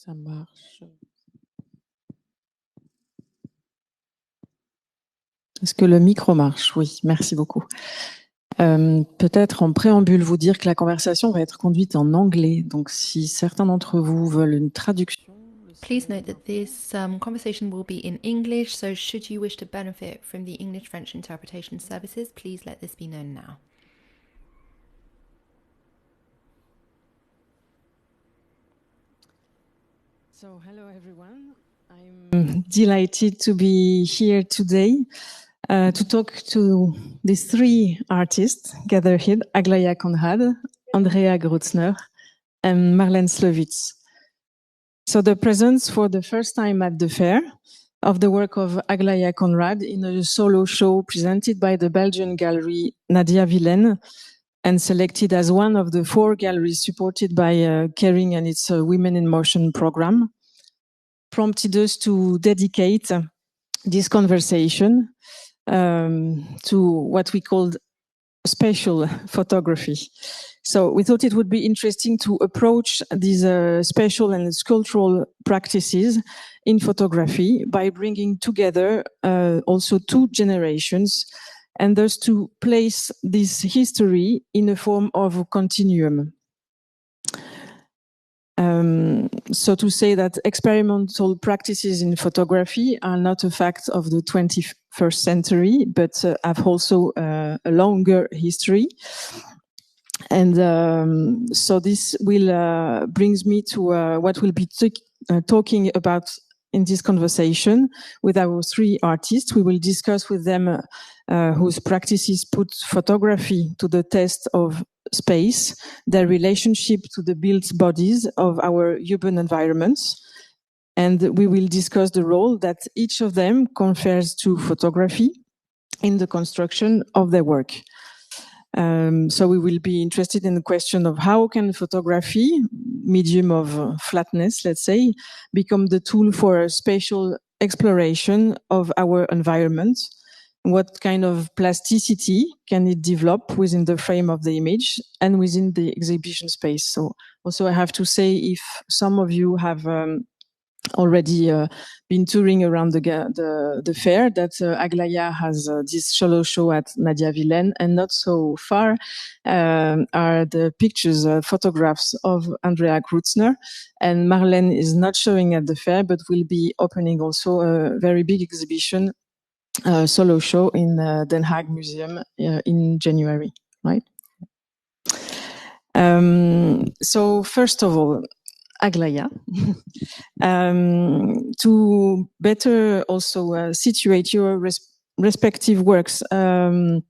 Ça marche. Est-ce que le micro marche? Oui, merci beaucoup. Peut-être en préambule vous dire que la conversation va être conduite en anglais. Donc si certains d'entre vous veulent une traduction... Please note that this conversation will be in English, so should you wish to benefit from the English-French interpretation services, please let this be known now. So, hello everyone. I'm delighted to be here today to talk to these three artists gathered here, Aglaia Konrad, Andrea Grützner, and Marleen Sleeuwits. So the presence for the first time at the fair of the work of Aglaia Konrad in a solo show presented by the Belgian gallery Nadia Vilaine and selected as one of the 4 galleries supported by Caring and its Women in Motion program, prompted us to dedicate this conversation to what we called spatial photography. So we thought it would be interesting to approach these spatial and sculptural practices in photography by bringing together also 2 generations, and thus to place this history in a form of a continuum. So to say that experimental practices in photography are not a fact of the 21st century, but have also a longer history. And so this will brings me to what we'll be talking about in this conversation with our 3 artists. We will discuss with them whose practices put photography to the test of space, their relationship to the built bodies of our urban environments. And we will discuss the role that each of them confers to photography in the construction of their work. So we will be interested in the question of how can photography, medium of flatness, let's say, become the tool for a spatial exploration of our environment. What kind of plasticity can it develop within the frame of the image and within the exhibition space? So also I have to say, if some of you have already been touring around the fair, that Aglaia has this solo show at Nadia Vilaine, and not so far are the pictures, photographs of Andrea Grützner. And Marleen is not showing at the fair, but will be opening also a very big exhibition, solo show in Den Haag Museum in January, right? So first of all, Aglaia, to better also situate your respective works, can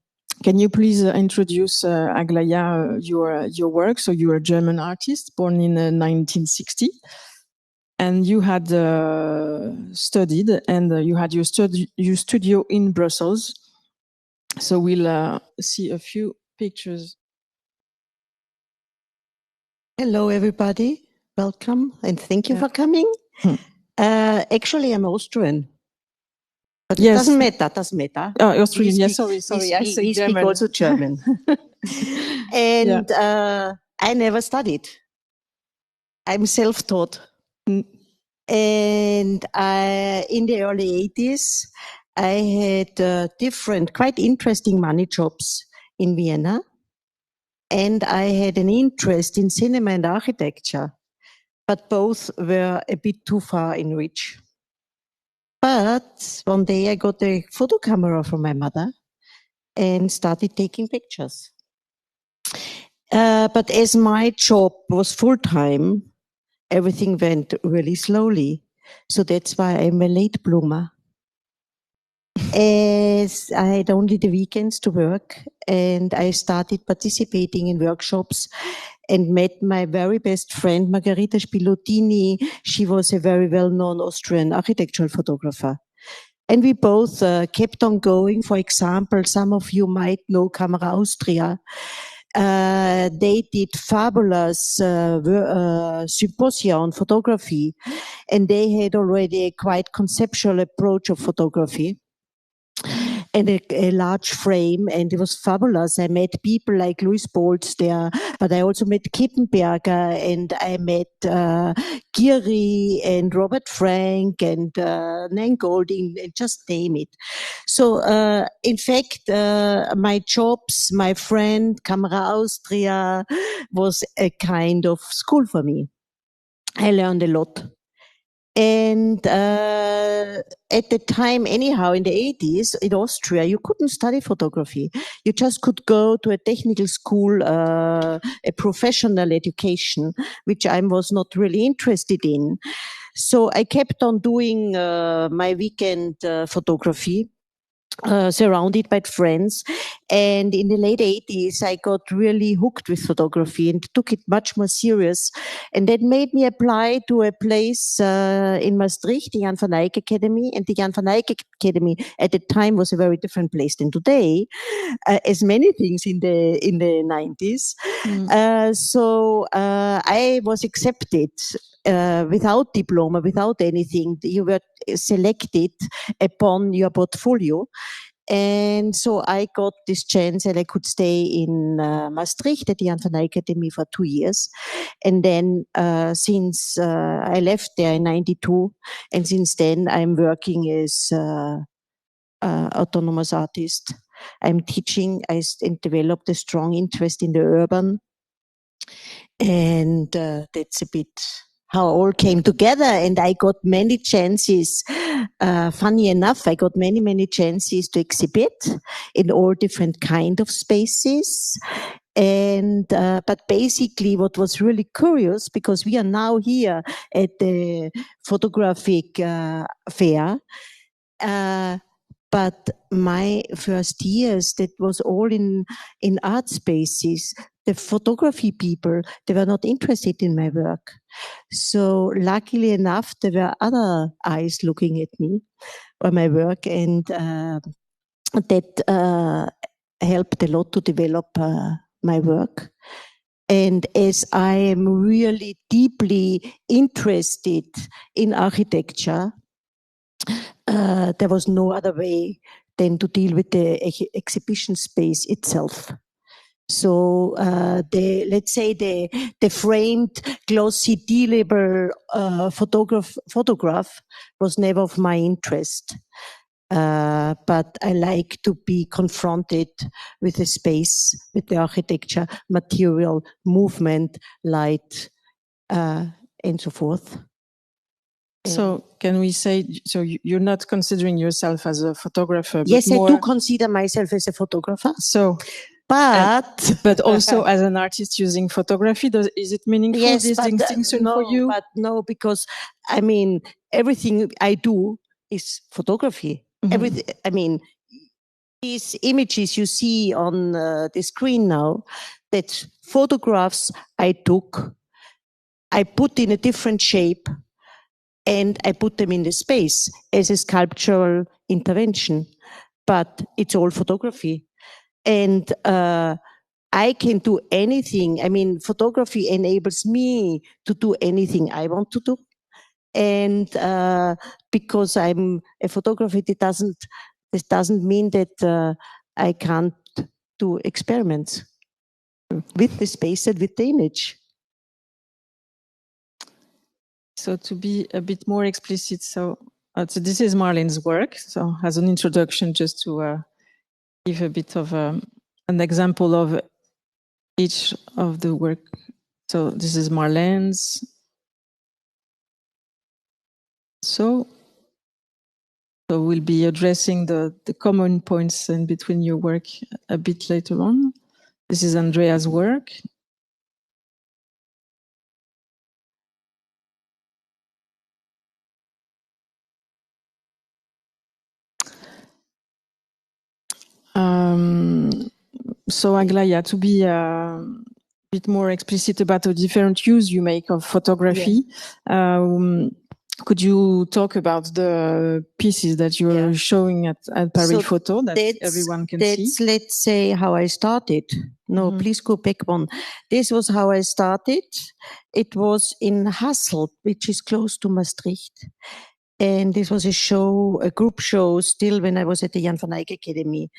you please introduce, Aglaia, your work? So you're a German artist born in 1960, and you had studied, and you had your studio in Brussels. So we'll see a few pictures. Hello, everybody. Welcome, and thank you for coming. Actually, I'm Austrian. But yes. It doesn't matter. Oh, Austrian, yes, sorry. I say German. Speak also German. And I never studied. I'm self-taught. And in the early 80s, I had different, quite interesting money jobs in Vienna. And I had an interest in cinema and architecture. But both were a bit too far in reach. But one day I got a photo camera from my mother and started taking pictures. But as my job was full-time, everything went really slowly. So that's why I'm a late bloomer. As I had only the weekends to work, and I started participating in workshops and met my very best friend, Margherita Spilottini. She was a very well-known Austrian architectural photographer. And we both kept on going. For example, some of you might know Camera Austria. They did fabulous symposia on photography, and they had already a quite conceptual approach of photography. and a large frame, and it was fabulous. I met people like Louis Boltz there, but I also met Kippenberger, and I met Giri and Robert Frank and Nan Golding, and just name it. So in fact, my jobs, my friend, Camera Austria, was a kind of school for me. I learned a lot. And at the time, anyhow, in the 80s, in Austria, you couldn't study photography. You just could go to a technical school, a professional education, which I was not really interested in. So I kept on doing my weekend photography. Surrounded by friends. And in the late 80s, I got really hooked with photography and took it much more serious. And that made me apply to a place in Maastricht, the Jan van Eyck Academy. And the Jan van Eyck Academy at the time was a very different place than today, as many things in the 90s. So I was accepted without diploma, without anything. You were selected upon your portfolio. And so I got this chance, and I could stay in Maastricht at the Jan van Eyck Academy for 2 years. And then since I left there in 92, and since then I'm working as autonomous artist. I'm teaching. I developed a strong interest in the urban. And that's a bit how all came together. And I got many chances. Funny enough, I got many chances to exhibit in all different kind of spaces. And but basically what was really curious, because we are now here at the photographic fair, but my first years, that was all in art spaces. The photography people, they were not interested in my work. So luckily enough, there were other eyes looking at me or my work, and that helped a lot to develop my work. And as I am really deeply interested in architecture, there was no other way than to deal with the exhibition space itself. So let's say the framed, glossy, dealable photograph was never of my interest. But I like to be confronted with the space, with the architecture, material, movement, light, and so forth. So can we say, so you're not considering yourself as a photographer? But yes, more... I do consider myself as a photographer. So, but also as an artist using photography, is it meaningful, yes, this distinction no, for you? But no, because I mean, everything I do is photography. Everything, I mean, these images you see on the screen now, that photographs I took, I put in a different shape, and I put them in the space as a sculptural intervention. But it's all photography. And I can do anything. I mean, photography enables me to do anything I want to do. And because I'm a photographer, this doesn't mean that I can't do experiments with the space and with the image. So to be a bit more explicit, so this is Marleen's work. So as an introduction, just to give a bit of an example of each of the work. So this is Marleen's. So we'll be addressing the common points in between your work a bit later on. This is Andrea's work. So Aglaia, to be a bit more explicit about the different use you make of photography, could you talk about the pieces that you're showing at Paris Photo that everyone can see? Let's say how I started. No, please go back one. This was how I started. It was in Hasselt, which is close to Maastricht. And this was a show, a group show, still when I was at the Jan van Eyck Academy.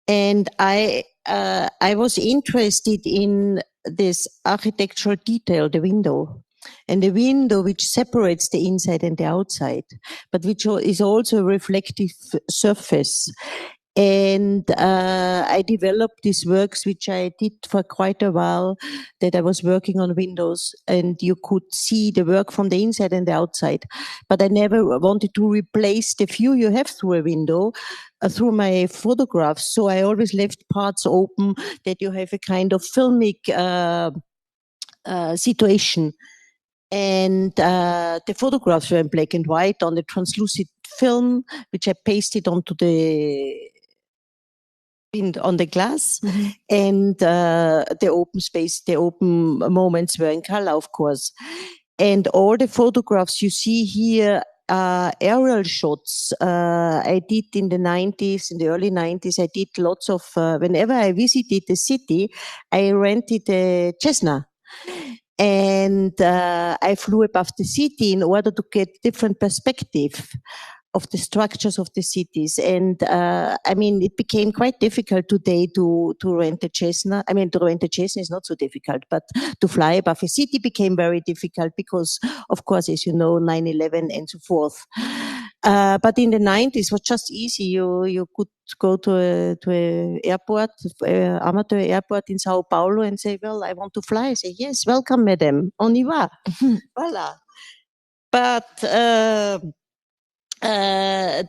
And I was interested in this architectural detail, the window. And the window which separates the inside and the outside, but which is also a reflective surface. And I developed these works, which I did for quite a while, that I was working on windows, and you could see the work from the inside and the outside. But I never wanted to replace the view you have through a window through my photographs. So I always left parts open that you have a kind of filmic situation. And the photographs were in black and white on the translucent film, which I pasted onto on the glass. Mm-hmm. And the open space, the open moments were in color, of course. And all the photographs you see here are aerial shots. I did in the 90s, in the early 90s, I did lots of, whenever I visited the city, I rented a Cessna. And I flew above the city in order to get different perspective of the structures of the cities. And I mean, it became quite difficult today to rent a Cessna. I mean, to rent a Cessna is not so difficult, but to fly above a city became very difficult because, of course, as you know, 9/11 and so forth. But in the 90s, it was just easy. You could go to a airport, amateur airport in Sao Paulo, and say, well, I want to fly. I say, yes, welcome, madam. On y va. Voila. But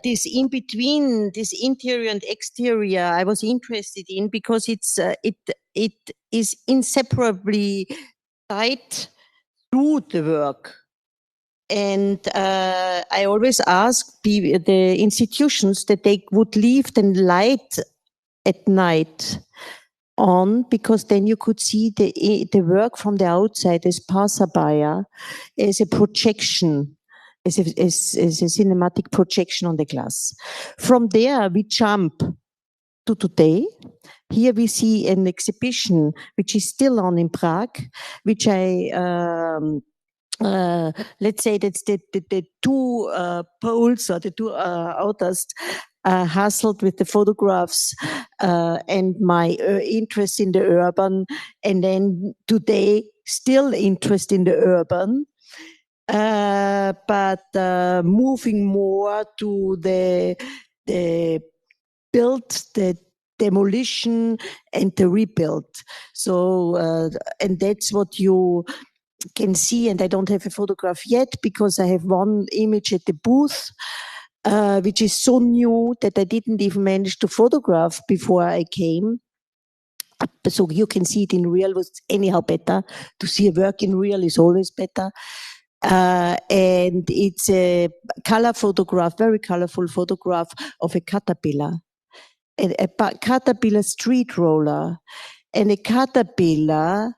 this in between, this interior and exterior, I was interested in because it is inseparably tied through the work. And I always ask the institutions that they would leave the light at night on, because then you could see the work from the outside as passerby, as a projection, as a cinematic projection on the glass. From there, we jump to today. Here we see an exhibition which is still on in Prague, which I let's say that's the two poles, or the two outers hustled with the photographs and my interest in the urban, and then today still interest in the urban, but moving more to the build, the demolition and the rebuild. So and that's what you can see, and I don't have a photograph yet because I have one image at the booth, which is so new that I didn't even manage to photograph before I came. So you can see it in real, was anyhow better. To see a work in real is always better. And it's a color photograph, very colorful photograph of a caterpillar, a caterpillar street roller. And a caterpillar,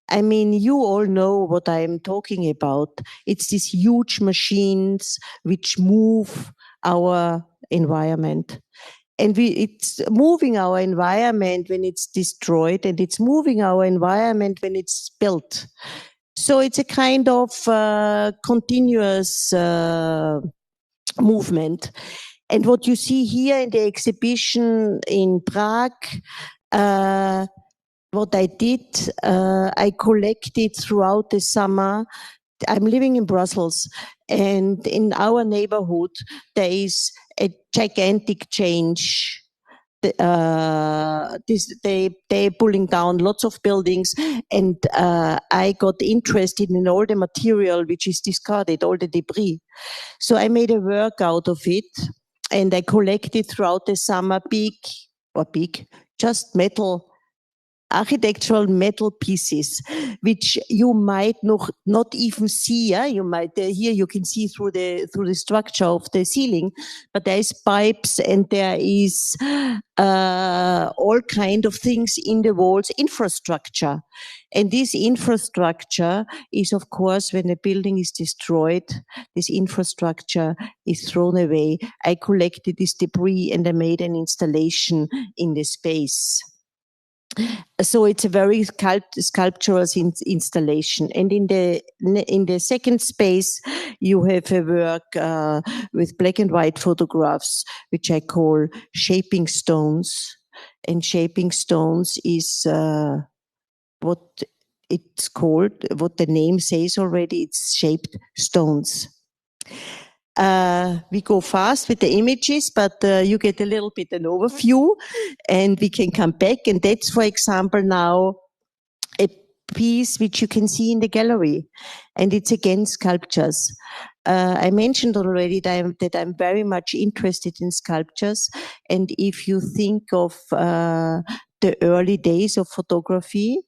I mean, you all know what I'm talking about. It's these huge machines which move our environment. And it's moving our environment when it's destroyed, and it's moving our environment when it's built. So it's a kind of continuous movement. And what you see here in the exhibition in Prague, what I did, I collected throughout the summer. I'm living in Brussels, and in our neighborhood, there is a gigantic change. They're pulling down lots of buildings, and I got interested in all the material which is discarded, all the debris. So I made a work out of it, and I collected throughout the summer just metal, architectural metal pieces, which you might not even see. You might here you can see through the structure of the ceiling, but there is pipes and there is all kind of things in the walls, infrastructure. And this infrastructure is, of course, when a building is destroyed, this infrastructure is thrown away. I collected this debris and I made an installation in the space. So it's a very sculptural installation. And in the second space, you have a work with black and white photographs, which I call shaping stones. And shaping stones is what it's called, what the name says already, it's shaped stones. We go fast with the images, but you get a little bit an overview and we can come back. And that's, for example, now a piece which you can see in the gallery, and it's again sculptures. I mentioned already that I'm very much interested in sculptures. And if you think of the early days of photography,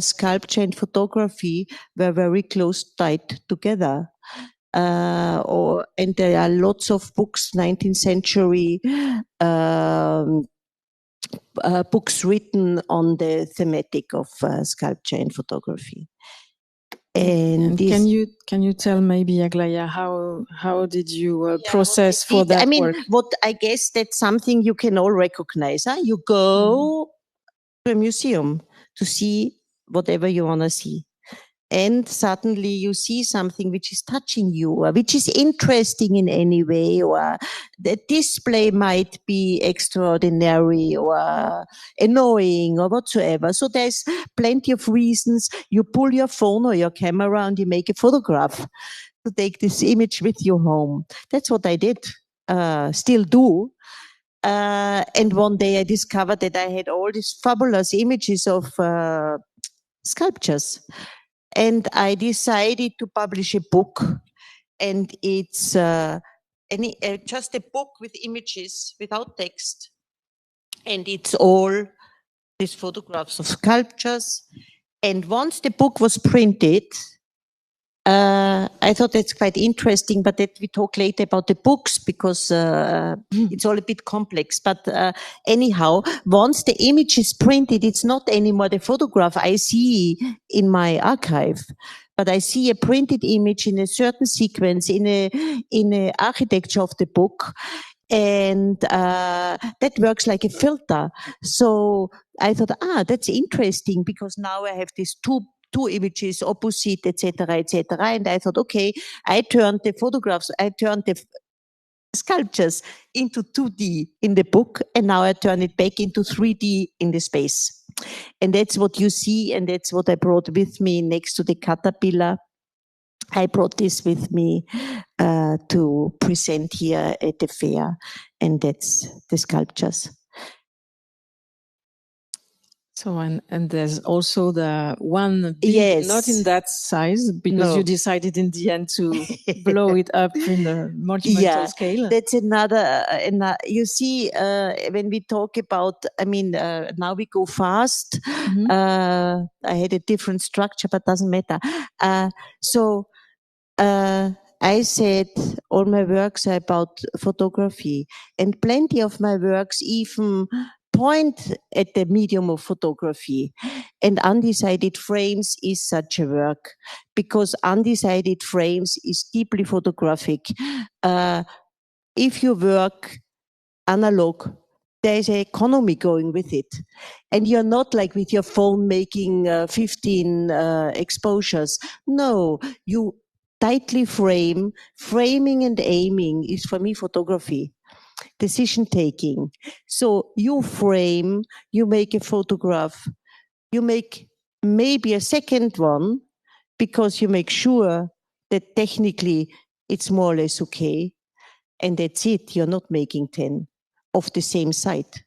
sculpture and photography were very close tied together. And there are lots of books, 19th century books written on the thematic of sculpture and photography. And can you tell maybe, Aglaia, how did you process for that work? What I guess that's something you can all recognize. Huh? You go to a museum to see whatever you want to see. And suddenly you see something which is touching you, or which is interesting in any way, or the display might be extraordinary or annoying or whatsoever. So there's plenty of reasons. You pull your phone or your camera and you make a photograph to take this image with you home. That's what I did, still do. And one day I discovered that I had all these fabulous images of sculptures. And I decided to publish a book, and it's just a book with images without text. And it's all these photographs of sculptures. And once the book was printed, I thought that's quite interesting, but that we talk later about the books because it's all a bit complex. But anyhow, once the image is printed, it's not anymore the photograph I see in my archive, but I see a printed image in a certain sequence in a architecture of the book. And that works like a filter. So I thought, that's interesting because now I have these two images opposite, etc., etc. And I thought, okay, I turned the sculptures into 2D in the book, and now I turn it back into 3D in the space. And that's what you see, and that's what I brought with me next to the caterpillar. I brought this with me to present here at the fair, and that's the sculptures. So, and there's also the one big, not in that size, because you decided in the end to blow it up in the monumental scale. That's another, you see, when we talk about, now we go fast. I had a different structure, but doesn't matter. I said all my works are about photography, and plenty of my works even point at the medium of photography. And Undecided Frames is such a work because Undecided Frames is deeply photographic. If you work analog, there's an economy going with it. And you're not like with your phone making 15 exposures. No, you tightly framing and aiming is for me photography. Decision taking. So you frame, you make a photograph, you make maybe a second one because you make sure that technically it's more or less okay. And that's it. You're not making 10 of the same site.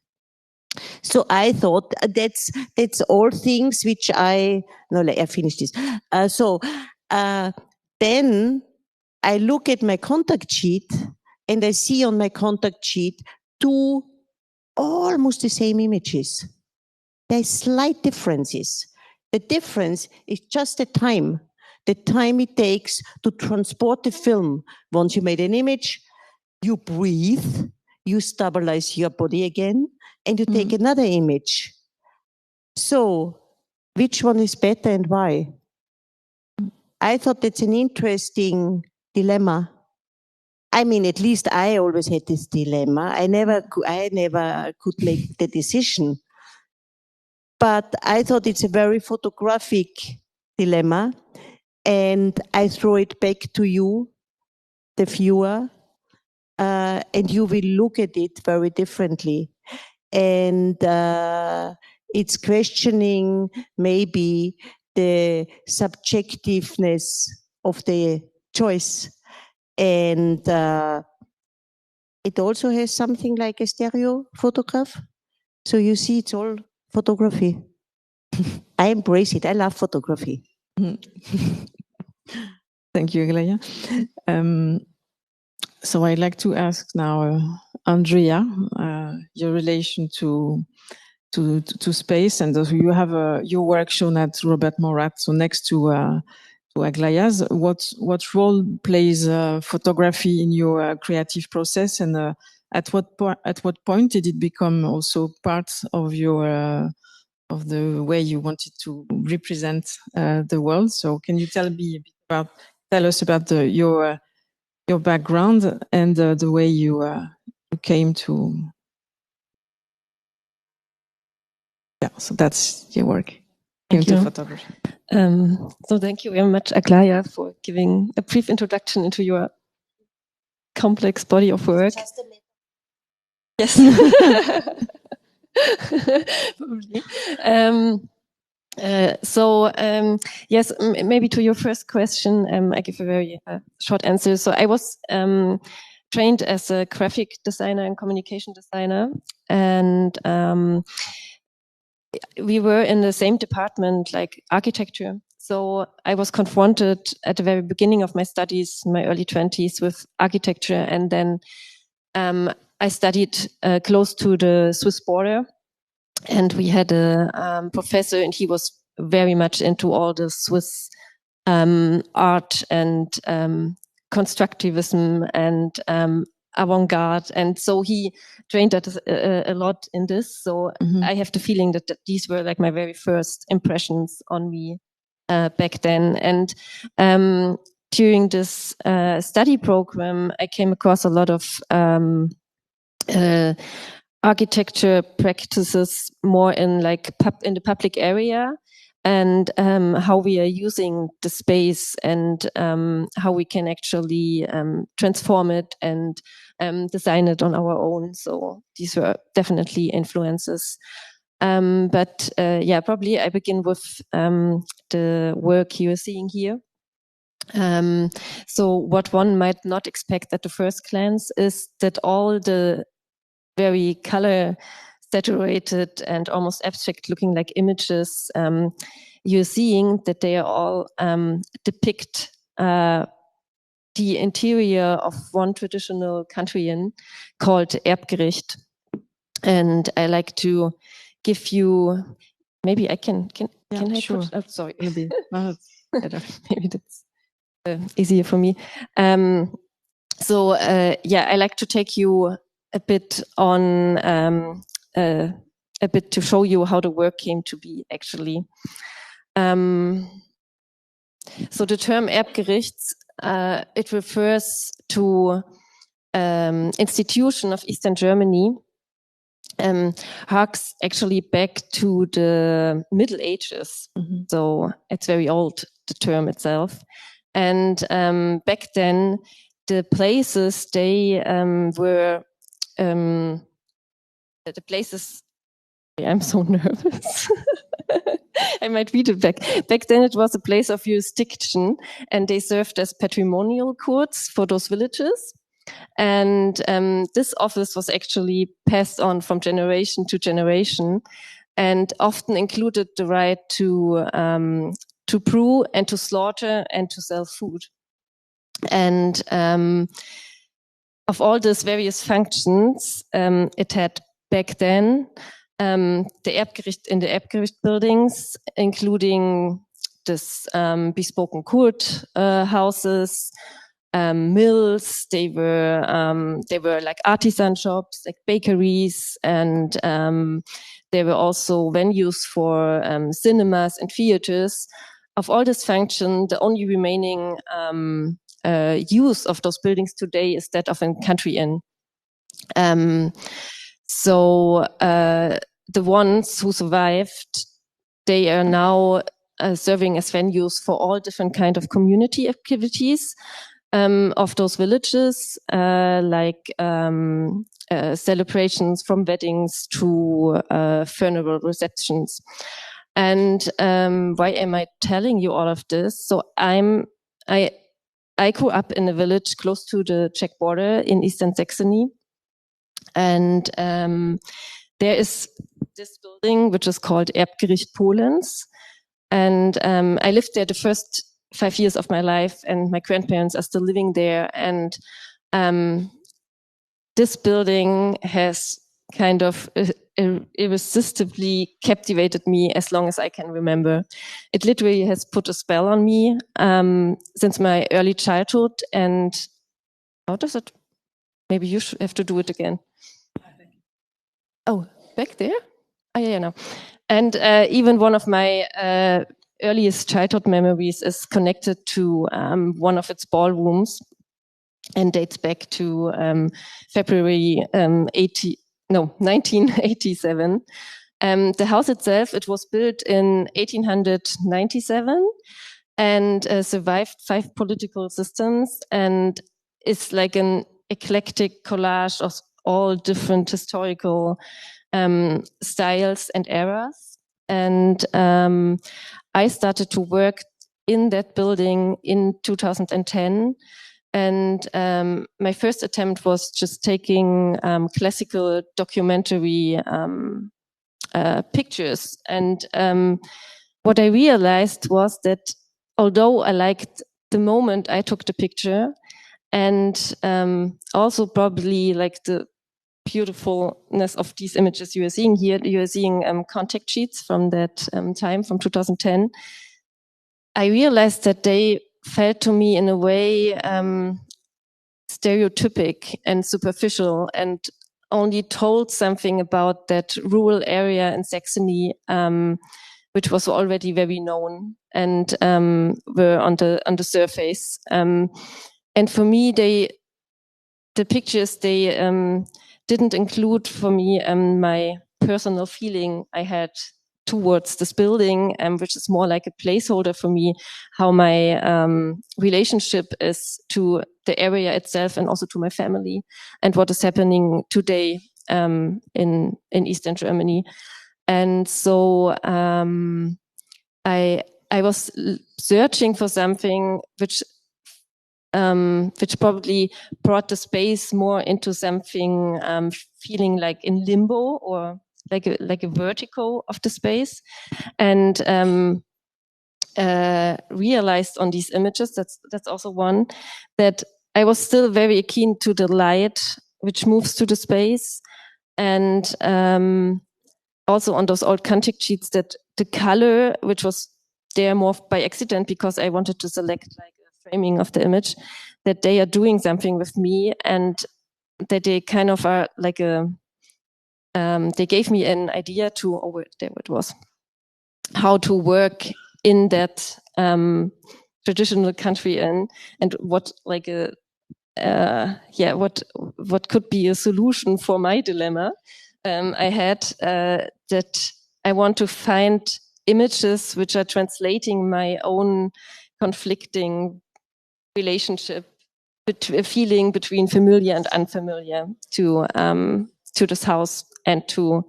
So I thought that's all things which I finished this. Then I look at my contact sheet and I see on my contact sheet 2 almost the same images. There's slight differences. The difference is just the time it takes to transport the film. Once you made an image, you breathe, you stabilize your body again, and you take another image. So, which one is better and why? I thought that's an interesting dilemma. At least I always had this dilemma. I never could make the decision. But I thought it's a very photographic dilemma. and I throw it back to you, the viewer, and you will look at it very differently. And it's questioning maybe the subjectiveness of the choice. And it also has something like a stereo photograph. So you see, it's all photography. I embrace it. I love photography. Thank you, Aglaia. So I'd like to ask now, Andrea, your relation to space, and you have your work shown at Robert Morat, so next to Aglaia's. What role plays photography in your creative process, and at what point did it become also part of your of the way you wanted to represent the world? So can you tell us about your background and the way you came to? Yeah, so that's your work. Thank you. Photography. So thank you very much, Aglaia, for giving a brief introduction into your complex body of work. Yes. Probably. Yes, maybe to your first question, I give a very short answer. So I was trained as a graphic designer and communication designer, and we were in the same department, like architecture. So I was confronted at the very beginning of my studies, in my early 20s, with architecture, and then I studied close to the Swiss border. And we had a professor, and he was very much into all the Swiss art and constructivism and avant-garde. And so he trained us a lot in this. So I have the feeling that these were like my very first impressions on me back then. And during this study program, I came across a lot of architecture practices more in like in the public area, and how we are using the space, and how we can actually transform it and design it on our own. So these were definitely influences. But probably I begin with the work you are seeing here. So what one might not expect at the first glance is that all the very color saturated and almost abstract looking like images you're seeing, that they are all depict the interior of one traditional country inn called Erbgericht. And I like to give you, maybe I can I sure. put, oh, sorry. Maybe that's easier for me. I like to take you a bit on a bit to show you how the work came to be actually. So the term Erbgericht, it refers to institution of Eastern Germany, harks actually back to the Middle Ages. So it's very old, the term itself. And back then, the places they were the places. I'm so nervous. I might read it back. Back then, it was a place of jurisdiction, and they served as patrimonial courts for those villages. And this office was actually passed on from generation to generation, and often included the right to brew and to slaughter and to sell food. And of all these various functions it had back then, the Erbgericht in the Erbgericht buildings, including this bespoken court houses, mills. They were like artisan shops, like bakeries, and they were also venues for cinemas and theaters. Of all this function, the only remaining use of those buildings today is that of a country inn. So the ones who survived, they are now serving as venues for all different kind of community activities of those villages, like celebrations from weddings to funeral receptions. And why am I telling you all of this? So I grew up in a village close to the Czech border in Eastern Saxony, and there is this building which is called Erbgericht Polens, and I lived there the first 5 years of my life, and my grandparents are still living there. And this building has kind of irresistibly captivated me as long as I can remember. It literally has put a spell on me since my early childhood. And how does it? Maybe you should have to do it again. Oh, back there? Oh, yeah, no. And even one of my earliest childhood memories is connected to one of its ballrooms and dates back to February 1987. The house itself, it was built in 1897 and survived 5 political systems, and it's like an eclectic collage of all different historical styles and eras. And I started to work in that building in 2010. And my first attempt was just taking classical documentary pictures. And what I realized was that although I liked the moment I took the picture, and also probably like the beautifulness of these images you are seeing here, you are seeing contact sheets from that time, from 2010. I realized that they felt to me in a way stereotypic and superficial, and only told something about that rural area in Saxony, which was already very known and were on the surface. And for me, the pictures, they didn't include for me my personal feeling I had towards this building, which is more like a placeholder for me, how my relationship is to the area itself and also to my family and what is happening today in Eastern Germany. And so I was searching for something which probably brought the space more into something feeling like in limbo or like a vertigo of the space, and realized on these images, that's also one, that I was still very keen to the light which moves to the space, and also on those old contact sheets, that the color, which was there more by accident because I wanted to select like a framing of the image, that they are doing something with me, and that they kind of are like a they gave me an idea to, oh, there it was, how to work in that traditional country and what like a what could be a solution for my dilemma I had, that I want to find images which are translating my own conflicting relationship, feeling between familiar and unfamiliar to this house and to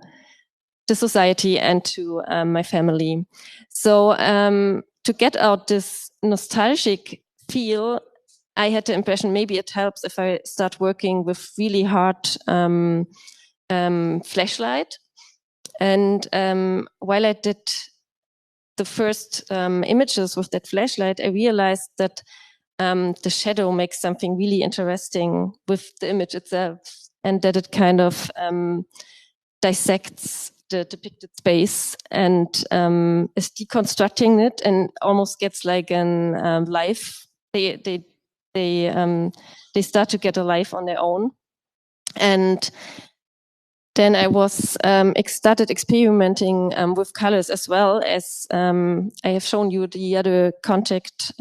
the society and to my family. So to get out this nostalgic feel, I had the impression maybe it helps if I start working with really hard flashlight. And while I did the first images with that flashlight, I realized that the shadow makes something really interesting with the image itself, and that it kind of dissects the depicted space and is deconstructing it and almost gets like an life. They start to get a life on their own. And then I was started experimenting with colors as well, as I have shown you the other contact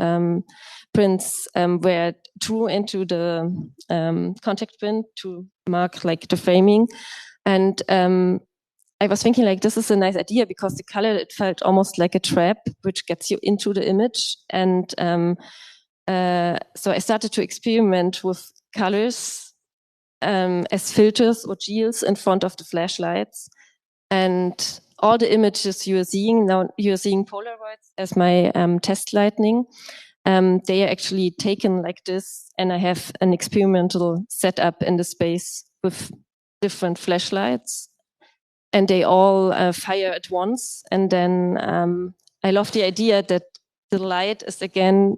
prints where I drew into the contact print to mark like the framing. And I was thinking like, this is a nice idea because the color, it felt almost like a trap, which gets you into the image. And so I started to experiment with colors as filters or geels in front of the flashlights. And all the images you are seeing, now you're seeing Polaroids as my test lighting. They are actually taken like this, and I have an experimental setup in the space with different flashlights. And they all fire at once. And then I love the idea that the light is again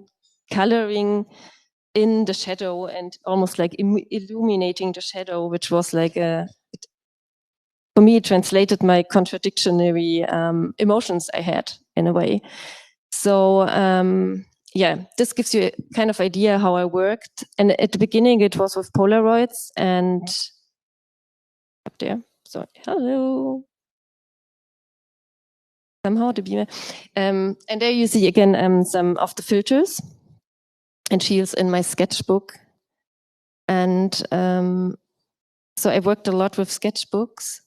coloring in the shadow and almost like illuminating the shadow, which was like for me, it translated my contradictory emotions I had in a way. So yeah, this gives you a kind of idea how I worked. And at the beginning, it was with Polaroids and up there. So hello. Somehow the beamer. And there you see again some of the filters. And she is in my sketchbook. And so I worked a lot with sketchbooks.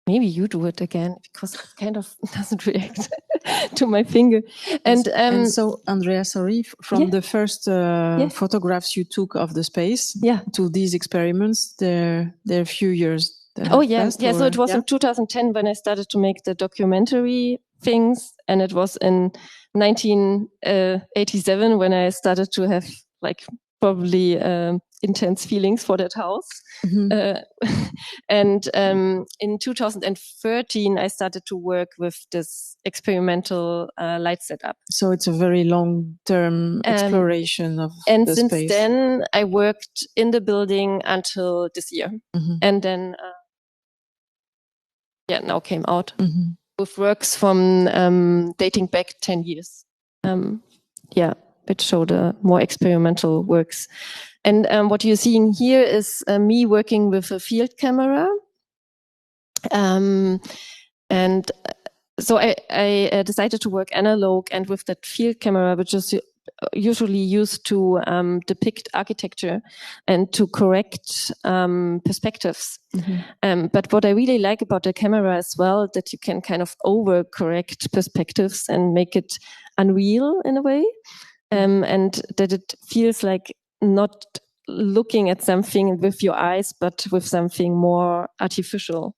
Maybe you do it again because it kind of doesn't react to my finger. And so, Andrea, sorry, from the first photographs you took of the space to these experiments, there are a few years. So it was in 2010 when I started to make the documentary things, and it was in 1987 when I started to have like probably intense feelings for that house. And in 2013, I started to work with this experimental light setup. So it's a very long-term exploration of and the since space. Then, I worked in the building until this year. And then, now came out with works from dating back 10 years. Which show the more experimental works. And what you're seeing here is me working with a field camera. And so I decided to work analog and with that field camera, which is usually used to depict architecture and to correct perspectives. But what I really like about the camera as well, that you can kind of overcorrect perspectives and make it unreal in a way. And that it feels like not looking at something with your eyes, but with something more artificial.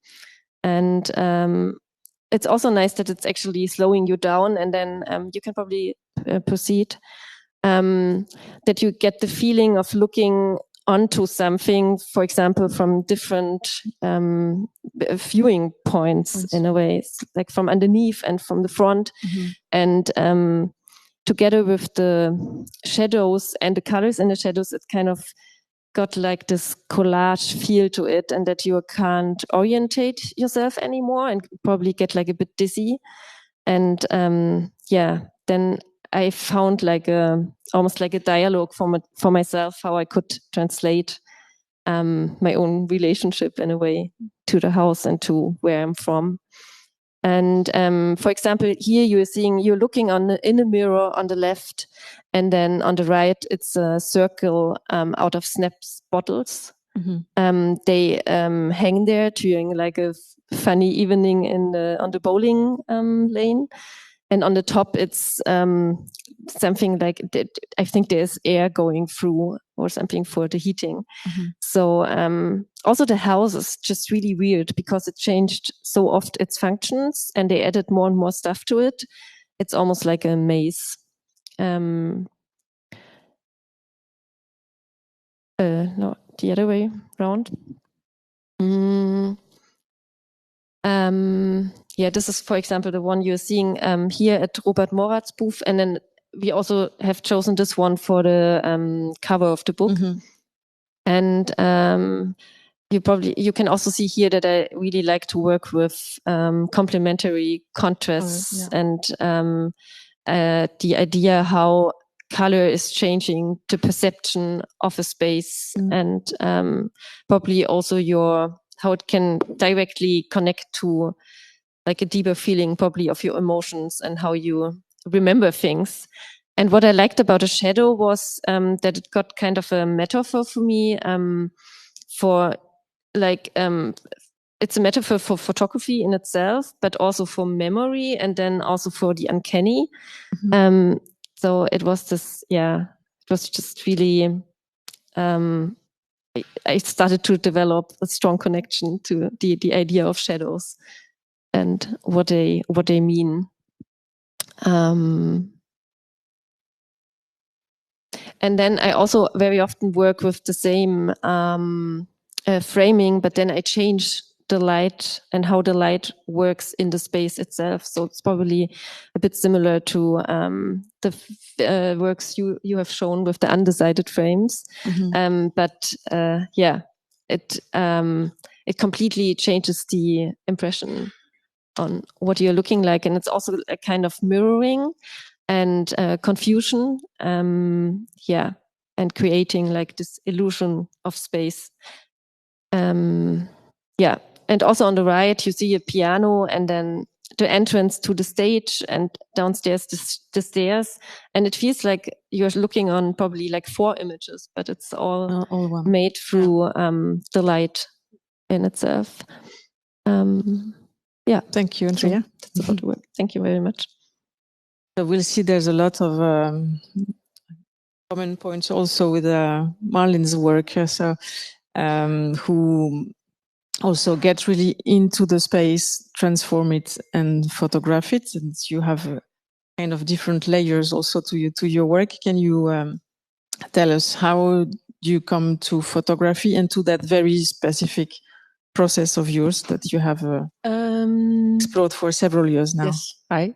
And it's also nice that it's actually slowing you down, and then you can probably proceed, that you get the feeling of looking onto something, for example, from different viewing points in a way, like from underneath and from the front. And together with the shadows and the colors in the shadows, it kind of got like this collage feel to it, and that you can't orientate yourself anymore and probably get like a bit dizzy. And then I found like almost like a dialogue for myself, how I could translate my own relationship in a way to the house and to where I'm from. And for example, here you're looking in a mirror on the left, and then on the right it's a circle out of Snaps bottles. They hang there during like a funny evening on the bowling lane, and on the top it's something like I think there's air going through or something for the heating. So also the house is just really weird because it changed so oft its functions, and they added more and more stuff to it. It's almost like a maze. No, the other way around. This is, for example, the one you're seeing here at Robert Morat's booth, and then we also have chosen this one for the cover of the book. And you can also see here that I really like to work with complementary contrasts and the idea how color is changing the perception of a space, and probably also how it can directly connect to like a deeper feeling probably of your emotions and how you remember things. And what I liked about a shadow was that it got kind of a metaphor for me for like it's a metaphor for photography in itself, but also for memory, and then also for the uncanny. So it was it was just really. I started to develop a strong connection to the idea of shadows and what they mean. And then I also very often work with the same framing, but then I change the light and how the light works in the space itself. So it's probably a bit similar to the works you have shown with the undecided frames. It completely changes the impression on what you're looking like, and it's also a kind of mirroring and confusion, and creating like this illusion of space. And also on the right, you see a piano, and then the entrance to the stage, and downstairs the stairs, and it feels like you're looking on probably like 4 images, but it's all one. made through the light in itself. Thank you, Andrea. So that's about the work. Thank you very much. So we'll see there's a lot of common points also with Marleen's work, who also get really into the space, transform it, and photograph it. And you have a kind of different layers also to your work. Can you tell us how you come to photography and to that very specific process of yours that you have explored for several years now? Yes, hi.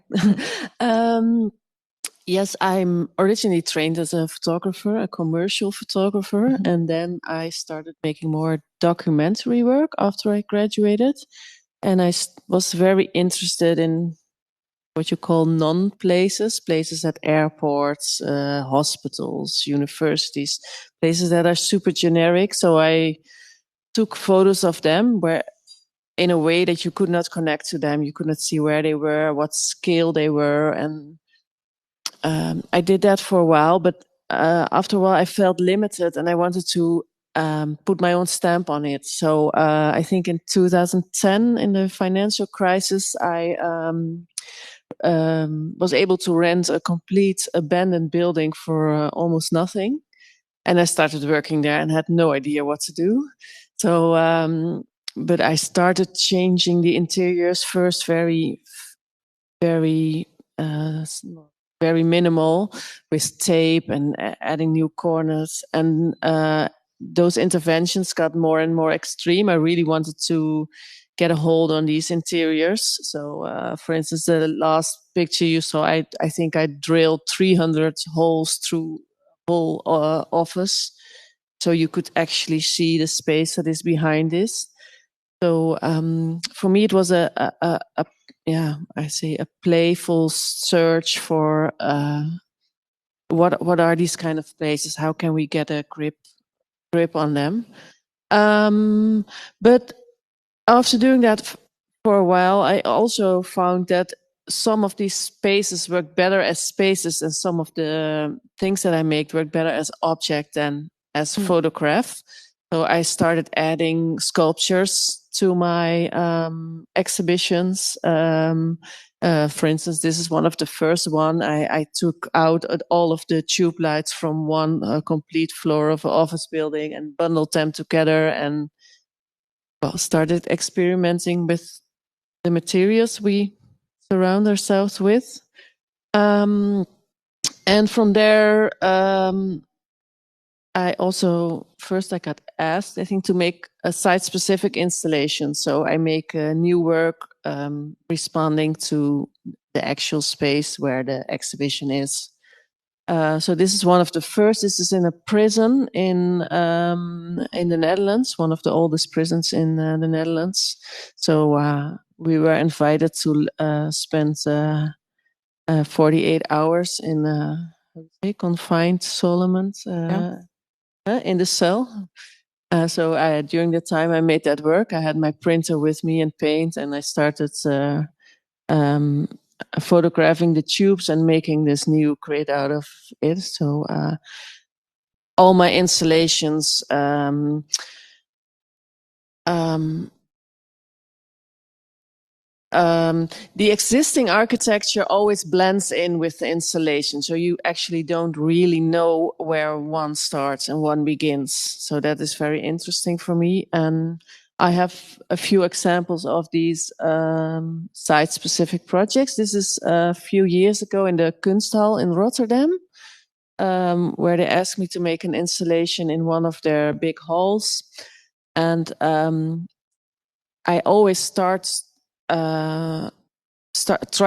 Yes, I'm originally trained as a photographer, a commercial photographer, and then I started making more documentary work after I graduated. And I was very interested in what you call non-places, places at airports, hospitals, universities, places that are super generic. So I took photos of them where, in a way that you could not connect to them, you could not see where they were, what scale they were, and I did that for a while, but after a while I felt limited and I wanted to put my own stamp on it. So I think in 2010, in the financial crisis, I was able to rent a complete abandoned building for almost nothing. And I started working there and had no idea what to do. So, but I started changing the interiors first, very minimal, with tape and adding new corners. And those interventions got more and more extreme. I really wanted to get a hold on these interiors. So, for instance, the last picture you saw, I think I drilled 300 holes through the whole office, so you could actually see the space that is behind this. So for me, it was a playful search for what are these kind of places? How can we get a grip on them? But after doing that for a while, I also found that some of these spaces work better as spaces, and some of the things that I make work better as object than as photograph. So I started adding sculptures to my exhibitions. For instance, this is one of the first one. I took out all of the tube lights from one complete floor of an office building and bundled them together, and started experimenting with the materials we surround ourselves with. And from there, I got asked, I think, to make a site-specific installation. So I make new work responding to the actual space where the exhibition is. So this is one of the first. This is in a prison in the Netherlands, one of the oldest prisons in the Netherlands. So we were invited to spend 48 hours in confined Solomon in the cell. So during the time I made that work, I had my printer with me and paint, and I started photographing the tubes and making this new grid out of it. So all my installations the existing architecture always blends in with the installation. So you actually don't really know where one starts and one begins. So that is very interesting for me. And I have a few examples of these site-specific projects. This is a few years ago in the Kunsthal in Rotterdam, where they asked me to make an installation in one of their big halls. And I always try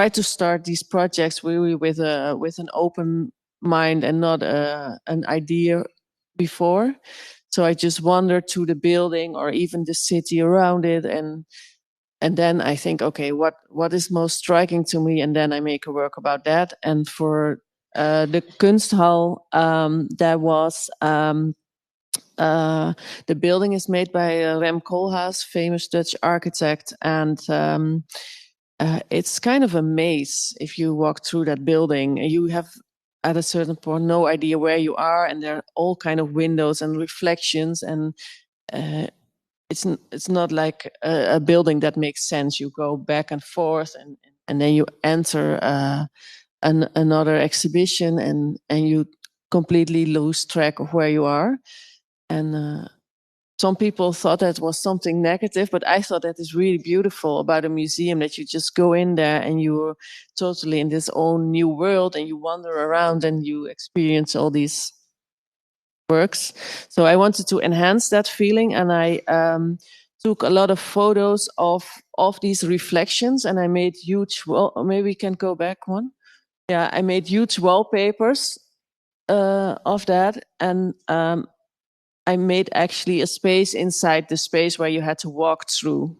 to start these projects really with an open mind and not an idea before. So I just wander to the building or even the city around it, and then I think, okay, what is most striking to me, and then I make a work about that. And for the Kunsthal, there was the building is made by Rem Koolhaas, famous Dutch architect, and it's kind of a maze. If you walk through that building, you have at a certain point no idea where you are, and there are all kind of windows and reflections, and it's not like a building that makes sense. You go back and forth, and then you enter another exhibition, and you completely lose track of where you are. And some people thought that was something negative, but I thought that is really beautiful about a museum, that you just go in there and you're totally in this own new world, and you wander around and you experience all these works. So I wanted to enhance that feeling, and I took a lot of photos of these reflections, and I made huge, maybe we can go back one. Yeah, I made huge wallpapers of that, and I made actually a space inside the space where you had to walk through.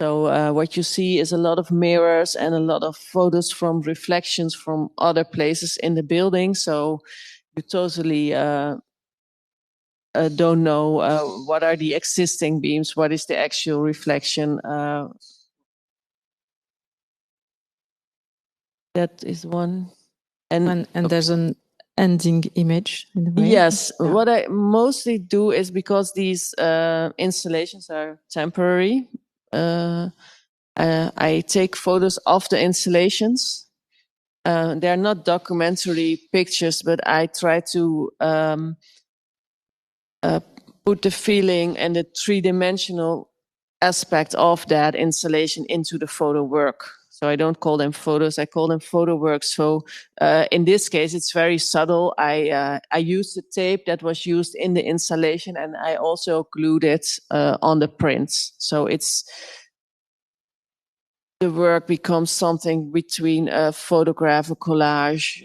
So what you see is a lot of mirrors and a lot of photos from reflections from other places in the building. So you totally don't know what are the existing beams, what is the actual reflection. That is one. And there's an ending image in the way. Yes, yeah. What I mostly do is, because these installations are temporary, I take photos of the installations. They're not documentary pictures, but I try to put the feeling and the three-dimensional aspect of that installation into the photo work. So I don't call them photos, I call them photo works. So in this case, it's very subtle. I used the tape that was used in the installation, and I also glued it on the prints. So the work becomes something between a photograph, a collage.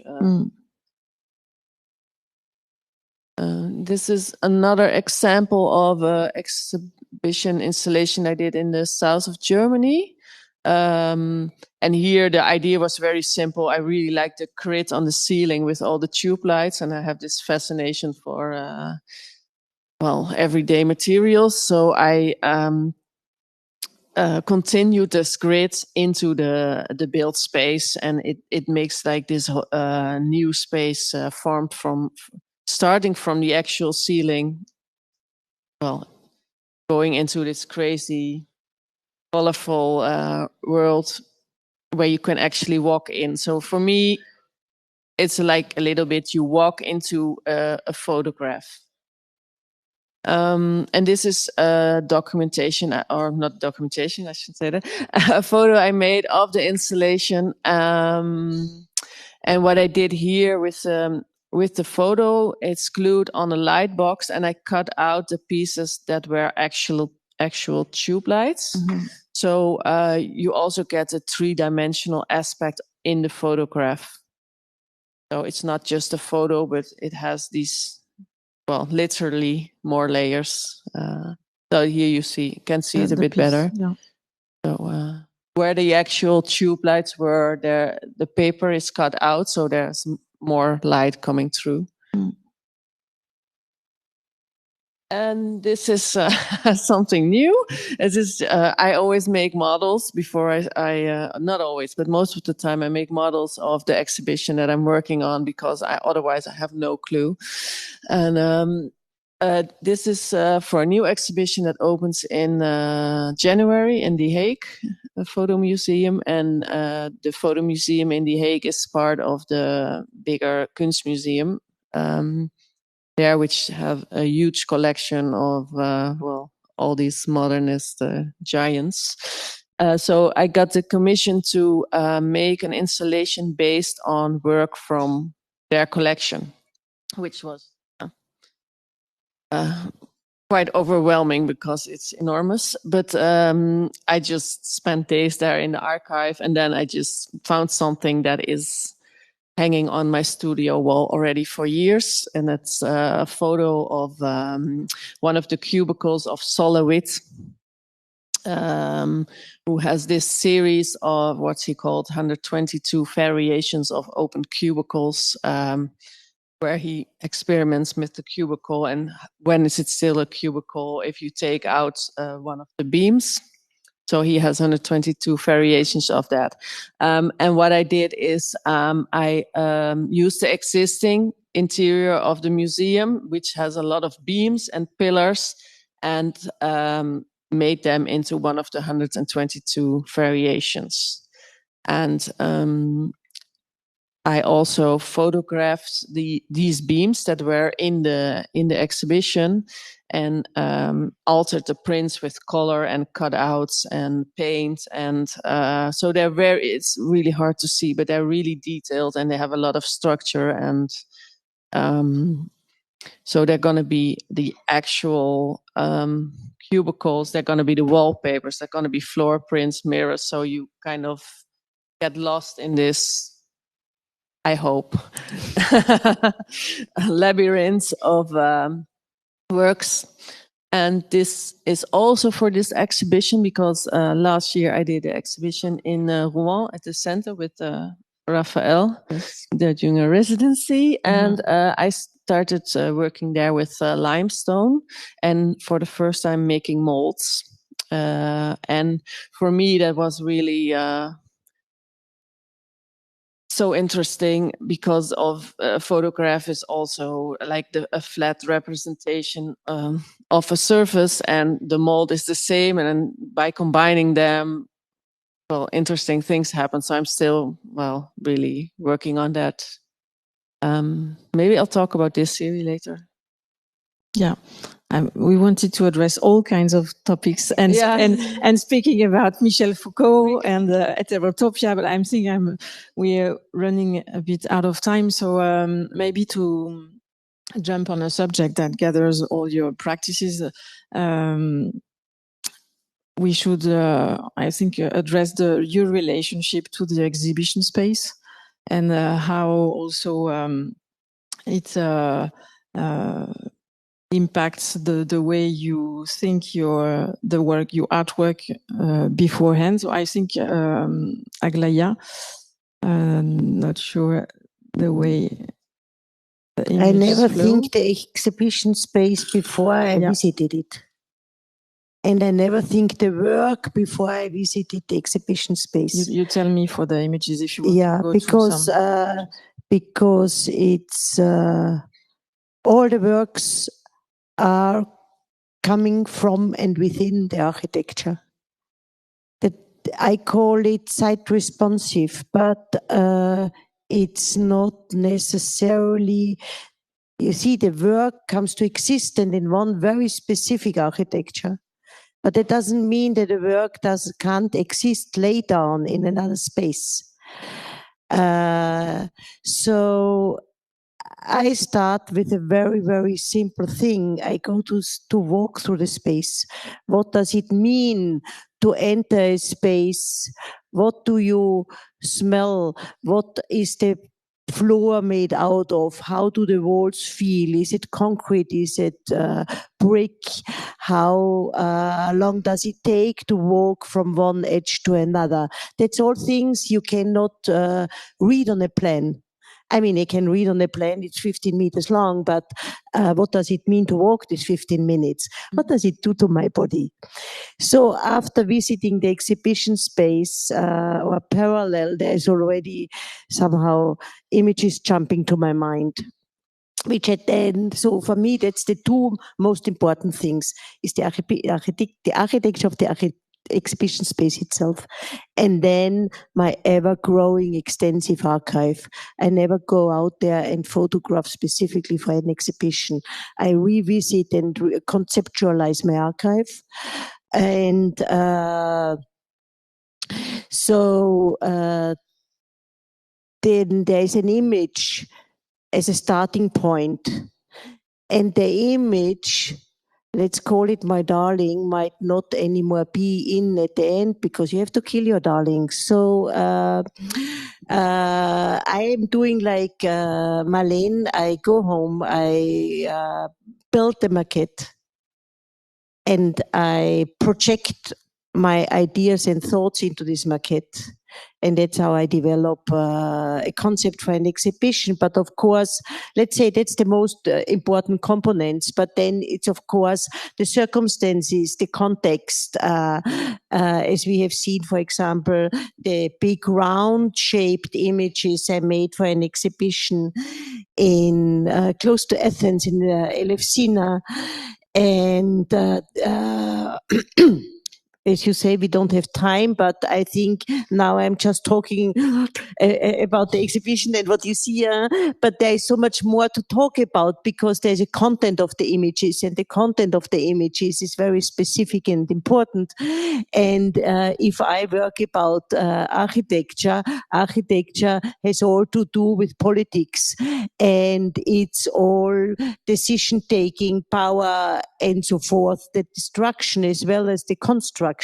This is another example of an exhibition installation I did in the south of Germany. And here the idea was very simple. I really liked the grid on the ceiling with all the tube lights, and I have this fascination for everyday materials. So I continued this grid into the built space, and it makes like this new space formed from starting from the actual ceiling, going into this crazy, colorful world where you can actually walk in. So for me, it's like a little bit you walk into a photograph. And this is a documentation, or not documentation, I should say that, a photo I made of the installation. And what I did here with the photo, it's glued on a light box, and I cut out the pieces that were actual tube lights. Mm-hmm. So you also get a three-dimensional aspect in the photograph. So it's not just a photo, but it has these, literally more layers. So here you can see it a bit better. Yeah. So where the actual tube lights were, the paper is cut out, so there's more light coming through. And this is something new. I always make models before I not always, but most of the time I make models of the exhibition that I'm working on, because otherwise I have no clue. And This is for a new exhibition that opens in January in The Hague, the Photo Museum. And the Photo Museum in The Hague is part of the bigger Kunstmuseum there, which have a huge collection of, all these modernist giants. So I got the commission to make an installation based on work from their collection, which was quite overwhelming because it's enormous. But I just spent days there in the archive, and then I just found something that is hanging on my studio wall already for years. And it's a photo of one of the cubicles of Sleeuwits, who has this series of what's he called 122 variations of open cubicles, where he experiments with the cubicle and when is it still a cubicle if you take out one of the beams. So he has 122 variations of that. And what I did is I used the existing interior of the museum, which has a lot of beams and pillars, and made them into one of the 122 variations. And I also photographed these beams that were in the exhibition, and altered the prints with color and cutouts and paint. And so it's really hard to see, but they're really detailed and they have a lot of structure. And so they're going to be the actual cubicles. They're going to be the wallpapers. They're going to be floor prints, mirrors. So you kind of get lost in this, I hope, labyrinth of works. And this is also for this exhibition because last year I did an exhibition in Rouen at the center with Raphaëlle. Yes. They're doing a residency. Mm-hmm. And I started working there with limestone, and for the first time making molds. And for me, that was really so interesting because of photograph is also like a flat representation of a surface, and the mold is the same. And then by combining them, well, interesting things happen. So I'm still, really working on that. Maybe I'll talk about this series later. Yeah. We wanted to address all kinds of topics and speaking about Michel Foucault and heterotopia, but I'm thinking we're running a bit out of time. So maybe to jump on a subject that gathers all your practices, we should, I think, address your relationship to the exhibition space and how also it impacts the way you think the work, your artwork beforehand. So I think Aglaia, not sure the way. I never think the exhibition space before I visited it. And I never think the work before I visited the exhibition space. You tell me for the images if you want to go because, to some. Because it's all the works are coming from and within the architecture. That I call it site responsive, but it's not necessarily. You see, the work comes to existence in one very specific architecture, but that doesn't mean that the work can't exist later on in another space. So I start with a very, very simple thing. I go to walk through the space. What does it mean to enter a space? What do you smell? What is the floor made out of? How do the walls feel? Is it concrete? Is it brick? How long does it take to walk from one edge to another? That's all things you cannot read on a plan. I mean, I can read on the plan, it's 15 meters long, but what does it mean to walk this 15 minutes? What does it do to my body? So after visiting the exhibition space or parallel, there's already somehow images jumping to my mind. which I then, so for me, that's the two most important things, is the architecture of the exhibition space itself, and then my ever-growing extensive archive. I never go out there and photograph specifically for an exhibition. I revisit and conceptualize my archive. And then there's an image as a starting point. And the image, let's call it my darling, might not anymore be in at the end, because you have to kill your darling. So I am doing like Marleen. I go home, I build the maquette, and I project my ideas and thoughts into this maquette. And that's how I develop a concept for an exhibition. But of course, let's say that's the most important components. But then it's, of course, the circumstances, the context, as we have seen, for example, the big round-shaped images I made for an exhibition in close to Athens in Elefsina. And as you say, we don't have time, but I think now I'm just talking about the exhibition and what you see here, but there is so much more to talk about, because there's a content of the images, and the content of the images is very specific and important. And if I work about architecture has all to do with politics, and it's all decision-taking, power, and so forth, the destruction as well as the construction.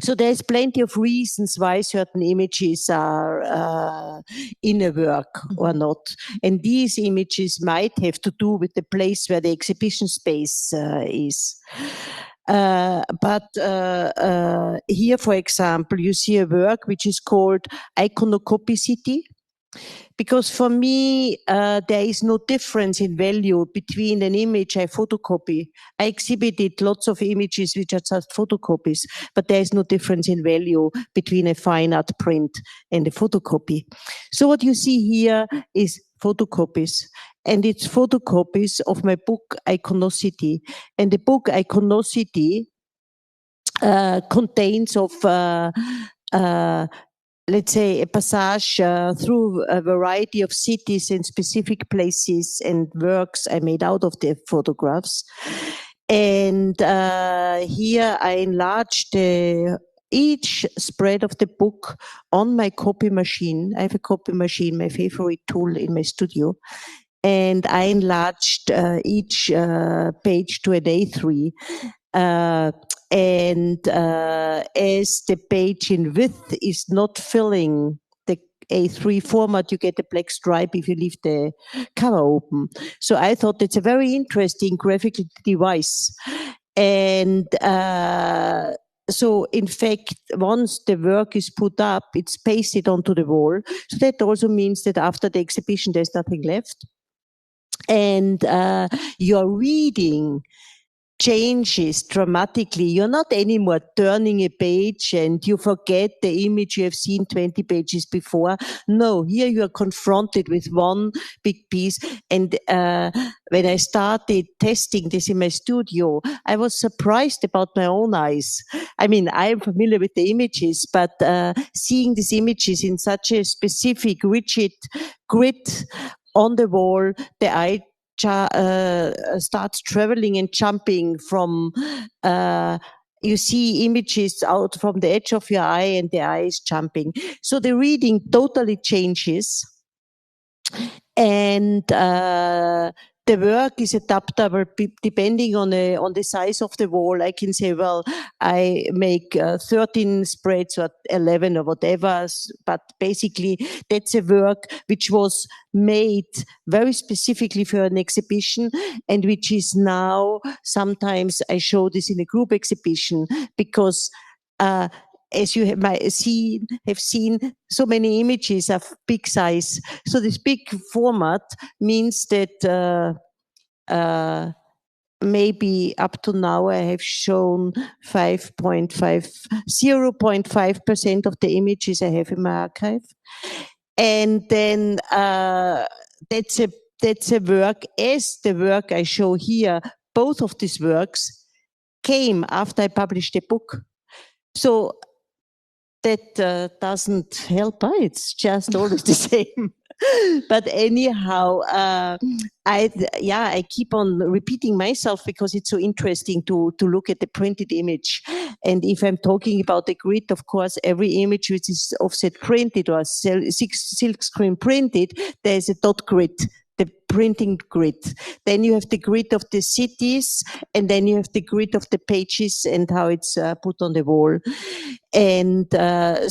So there's plenty of reasons why certain images are in a work or not. And these images might have to do with the place where the exhibition space is. But here, for example, you see a work which is called Iconocopicity. Because for me, there is no difference in value between an image I photocopy. I exhibited lots of images which are just photocopies, but there is no difference in value between a fine art print and a photocopy. So what you see here is photocopies. And it's photocopies of my book, Iconicity. And the book Iconicity contains of let's say, a passage through a variety of cities and specific places and works I made out of the photographs. And here I enlarged each spread of the book on my copy machine. I have a copy machine, my favorite tool in my studio. And I enlarged each page to an A3. And as the page in width is not filling the A3 format, you get a black stripe if you leave the cover open. So I thought it's a very interesting graphical device. And so in fact, once the work is put up, it's pasted onto the wall. So that also means that after the exhibition, there's nothing left. And your reading changes dramatically. You're not anymore turning a page and you forget the image you have seen 20 pages before. No, here you are confronted with one big piece. And when I started testing this in my studio, I was surprised about my own eyes. I mean, I am familiar with the images, but seeing these images in such a specific, rigid grid on the wall, the eye starts traveling and jumping from, you see images out from the edge of your eye and the eye is jumping. So the reading totally changes. And the work is adaptable depending on the size of the wall. I can say, well, I make 13 spreads or 11 or whatever, but basically that's a work which was made very specifically for an exhibition and which is now, sometimes I show this in a group exhibition because as you have seen, so many images of big size. So this big format means that maybe up to now I have shown 0.5% of the images I have in my archive. And then that's a that's a work, as the work I show here, both of these works came after I published a book. So that doesn't help. It's just always the same. But anyhow, I keep on repeating myself because it's so interesting to look at the printed image. And if I'm talking about the grid, of course, every image which is offset printed or silk screen printed, there's a dot grid, the printing grid. Then you have the grid of the cities, and then you have the grid of the pages and how it's put on the wall. And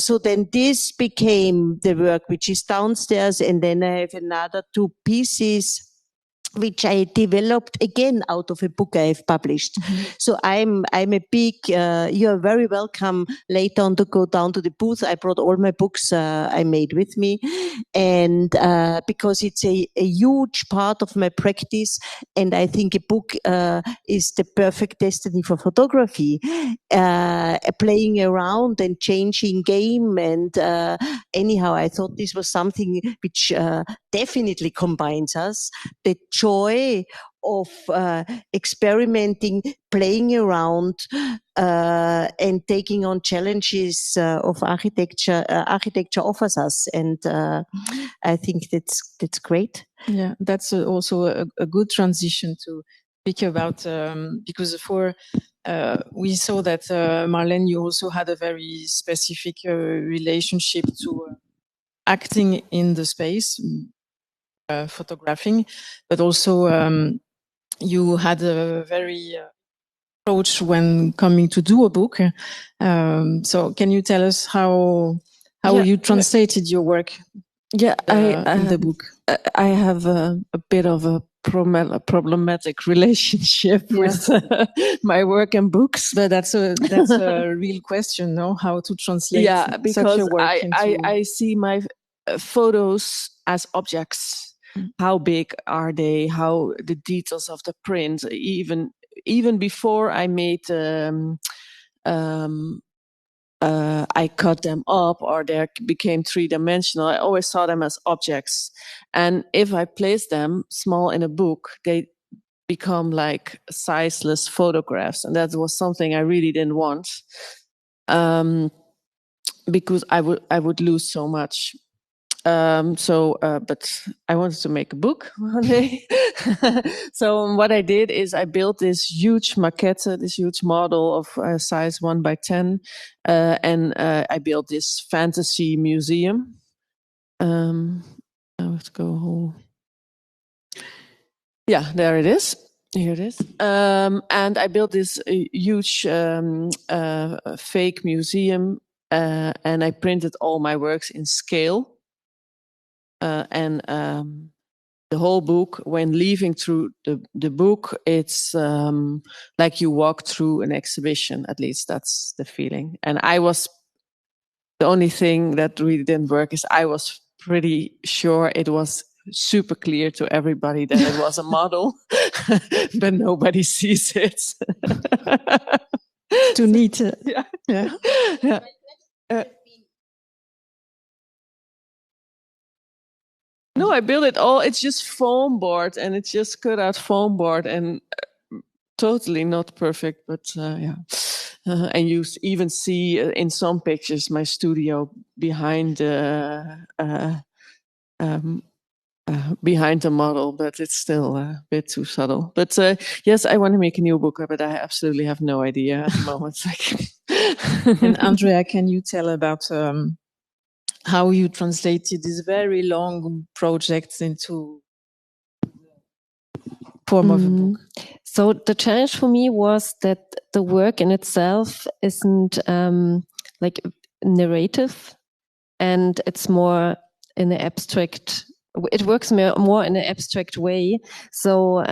so then this became the work which is downstairs, and then I have another two pieces which I developed again out of a book I have published. Mm-hmm. So I'm a big, you're very welcome later on to go down to the booth. I brought all my books I made with me. And because it's a huge part of my practice, and I think a book is the perfect destiny for photography. Playing around and changing game. And anyhow, I thought this was something which definitely combines us. The joy of experimenting, playing around, and taking on challenges of architecture offers us, and I think that's great. Yeah, that's also a good transition to speak about, because before we saw that Marleen, you also had a very specific relationship to acting in the space. Photographing, but also you had a very approach when coming to do a book. So can you tell us how you translated your work? Yeah, in the book. I have a bit of a problematic relationship with my work and books. But that's a real question, no? How to translate such a work I see my photos as objects. How big are they? How the details of the print? Even before I made, I cut them up or they became 3-dimensional. I always saw them as objects, and if I place them small in a book, they become like sizeless photographs, and that was something I really didn't want, because I would lose so much. But I wanted to make a book one day. So what I did is I built this huge maquette, this huge model of size 1x10, and I built this fantasy museum. I have to go home. Yeah, there it is. Here it is. And I built this huge fake museum, and I printed all my works in scale. And the whole book, when leaving through the book, it's like you walk through an exhibition. At least that's the feeling. And the only thing that really didn't work is I was pretty sure it was super clear to everybody that it was a model, but nobody sees it. Too neat. Yeah. No, I built it all. It's just foam board, and it's just cut out foam board, and totally not perfect, but yeah. And you even see in some pictures my studio behind behind the model, but it's still a bit too subtle. But yes, I want to make a new book, but I absolutely have no idea at the moment. And Andrea, can you tell about how you translated these very long projects into form of a book? So the challenge for me was that the work in itself isn't like narrative, and it's more in an abstract. It works more in an abstract way. So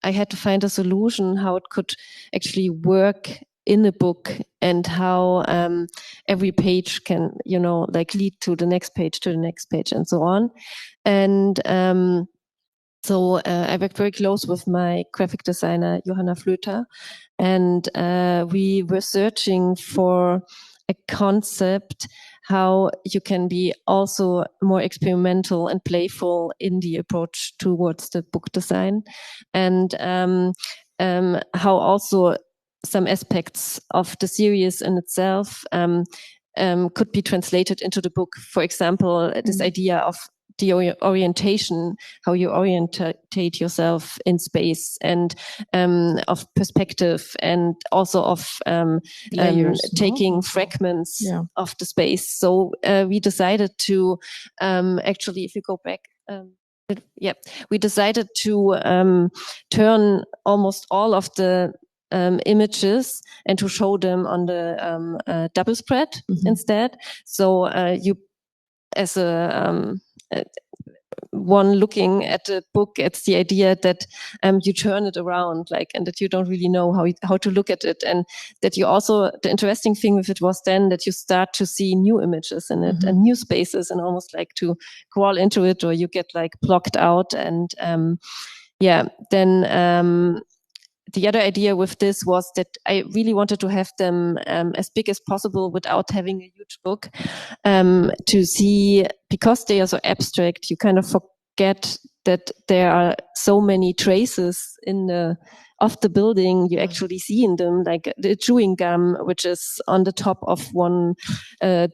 I had to find a solution how it could actually work in a book, and how every page can, like lead to the next page, and so on. And so I worked very close with my graphic designer, Johanna Flöter, and we were searching for a concept how you can be also more experimental and playful in the approach towards the book design, and how also some aspects of the series in itself could be translated into the book. For example, this idea of the orientation, how you orientate yourself in space, and of perspective, and also of taking fragments of the space. So we decided to actually, if you go back, we decided to turn almost all of the images and to show them on the double spread instead. So you, as a one looking at the book, it's the idea that you turn it around, like, and that you don't really know how to look at it, and that you also, the interesting thing with it was then that you start to see new images in it and new spaces, and almost like to crawl into it, or you get like blocked out, and then. The other idea with this was that I really wanted to have them as big as possible without having a huge book, to see, because they are so abstract, you kind of forget that there are so many traces of the building you actually see in them, like the chewing gum, which is on the top of one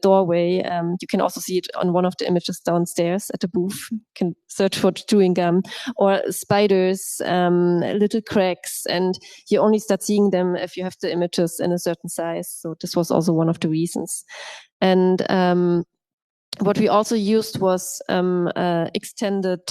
doorway. You can also see it on one of the images downstairs at the booth. You can search for chewing gum, or spiders, little cracks, and you only start seeing them if you have the images in a certain size. So this was also one of the reasons. And what we also used was extended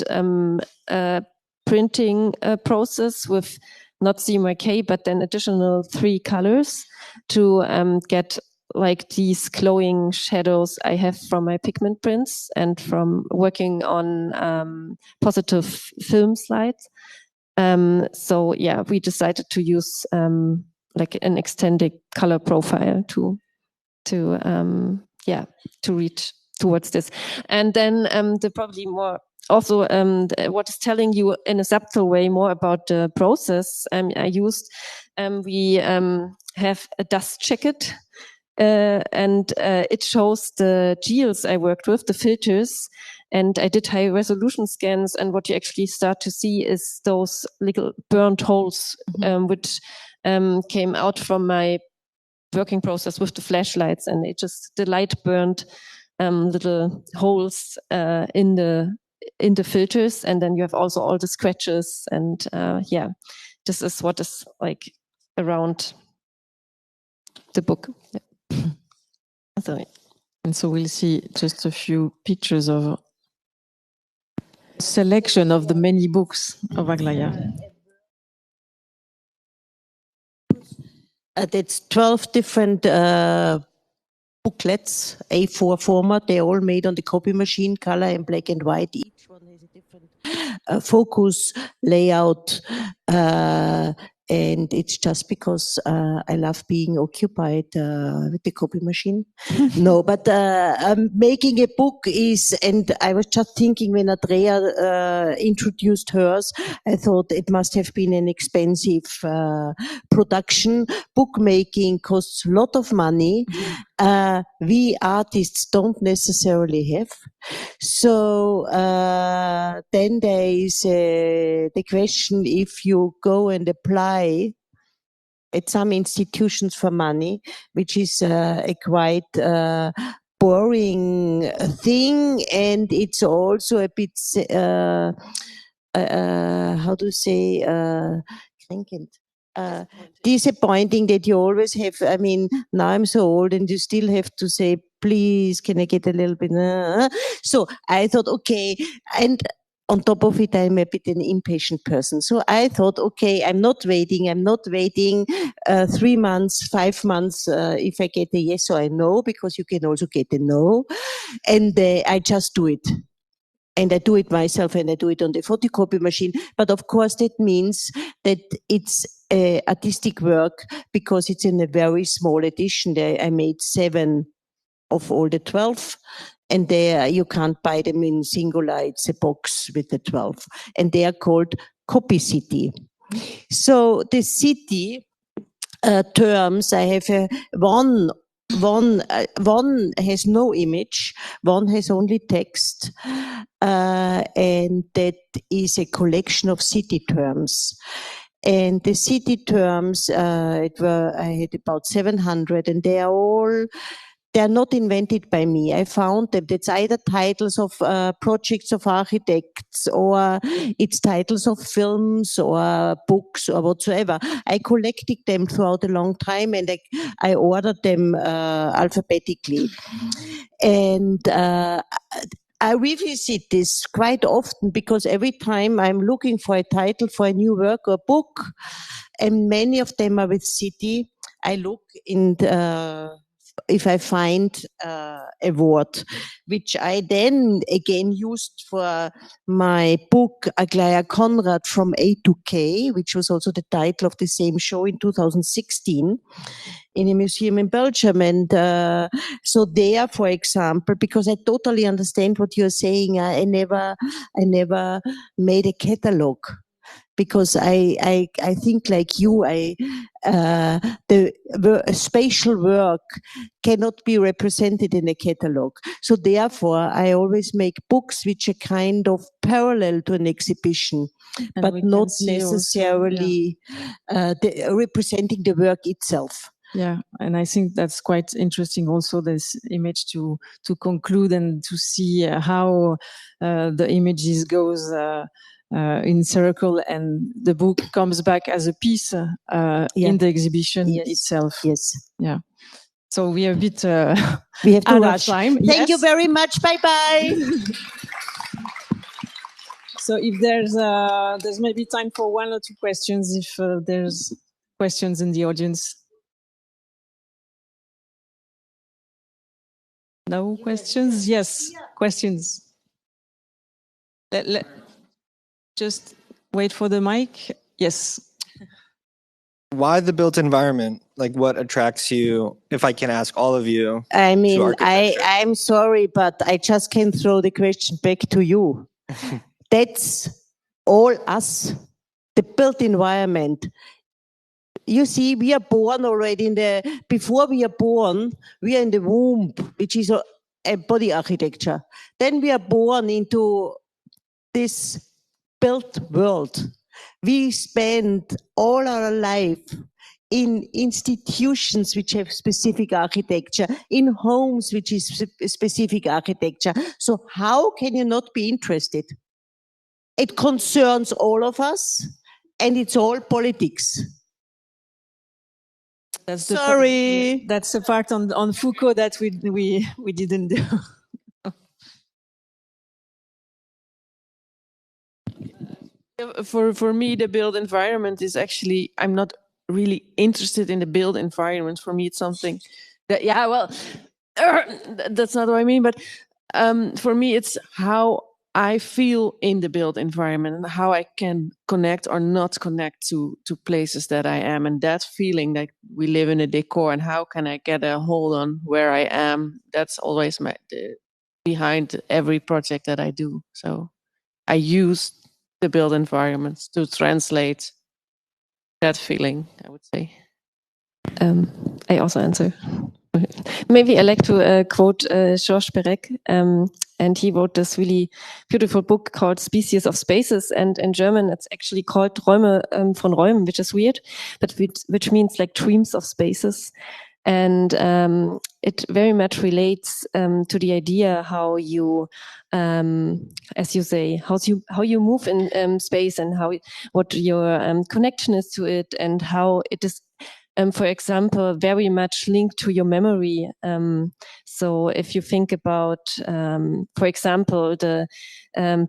printing process with not CMYK, but then additional 3 colors to get like these glowing shadows I have from my pigment prints and from working on positive film slides. So yeah, we decided to use like an extended color profile to reach towards this. And then the probably more also what is telling you in a subtle way more about the process I used. We have a dust jacket, and it shows the geels I worked with, the filters, and I did high resolution scans, and what you actually start to see is those little burnt holes which came out from my working process with the flashlights, and the light burned little holes in the filters, and then you have also all the scratches, and this is what is like around the book. Sorry. And so we'll see just a few pictures of selection of the many books of Aglaia. That's 12 different booklets, A4 format. They're all made on the copy machine, color and black and white. Each one has a different focus, layout, and it's just because I love being occupied with the copy machine. No, but making a book is, and I was just thinking when Andrea introduced hers, I thought it must have been an expensive production. Bookmaking costs a lot of money. We artists don't necessarily have. So then there is the question, if you go and apply at some institutions for money, which is a quite boring thing, and it's also a bit how to say disappointing that you always have, I mean, now I'm so old and you still have to say, please, can I get a little bit? So I thought, okay, and on top of it, I'm a bit an impatient person. So I thought, okay, I'm not waiting 3 months, 5 months, if I get a yes or a no, because you can also get a no. And I just do it. And I do it myself, and I do it on the photocopy machine. But of course, that means that it's artistic work, because it's in a very small edition. I made 7 of all the 12. And there you can't buy them in singular. It's a box with the 12. And they are called Copy City. So the city terms, I have one one has no image, one has only text, and that is a collection of city terms. And the city terms, I had about 700, and they're not invented by me. I found them. It's either titles of projects of architects, or it's titles of films or books or whatsoever. I collected them throughout a long time, and I ordered them alphabetically. And I revisit this quite often, because every time I'm looking for a title for a new work or book, and many of them are with city, I look in if I find a word, which I then again used for my book Aglaia Konrad From A to K, which was also the title of the same show in 2016 in a museum in Belgium. And so there, for example, because I totally understand what you're saying, I never made a catalog. Because I think like you, the spatial work cannot be represented in a catalog. So therefore, I always make books which are kind of parallel to an exhibition, and but not necessarily representing the work itself. Yeah, and I think that's quite interesting also, this image to conclude and to see how the images goes in circle, and the book comes back as a piece in the exhibition itself. Yes. Yeah. So we are a bit we have to out rush. of time. Thank you very much. Bye bye. So if there's maybe time for one or two questions, if there's questions in the audience. No questions? Yes, questions. Just wait for the mic. Yes. Why the built environment? Like, what attracts you, if I can ask all of you? I mean, I'm sorry, but I just can throw the question back to you. That's all us, the built environment. You see, we are born already before we are born, we are in the womb, which is a body architecture. Then we are born into this built world. We spend all our life in institutions which have specific architecture, in homes which is specific architecture. So how can you not be interested? It concerns all of us, and it's all politics. That's Sorry. That's the part on Foucault that we didn't do. For me, the built environment is actually, I'm not really interested in the built environment. For me, it's something that, that's not what I mean. But for me, it's how I feel in the built environment and how I can connect or not connect to places that I am. And that feeling that we live in a decor, and how can I get a hold on where I am? That's always behind every project that I do. So I use the built environments to translate that feeling, I would say. I also answer. Maybe I like to quote Georges Perec, and he wrote this really beautiful book called Species of Spaces, and in German it's actually called Räume von Räumen, which is weird, but which means like dreams of spaces. And it very much relates to the idea how you, as you say, how you move in space, and what your connection is to it, and how it is, for example, very much linked to your memory. So if you think about, for example, the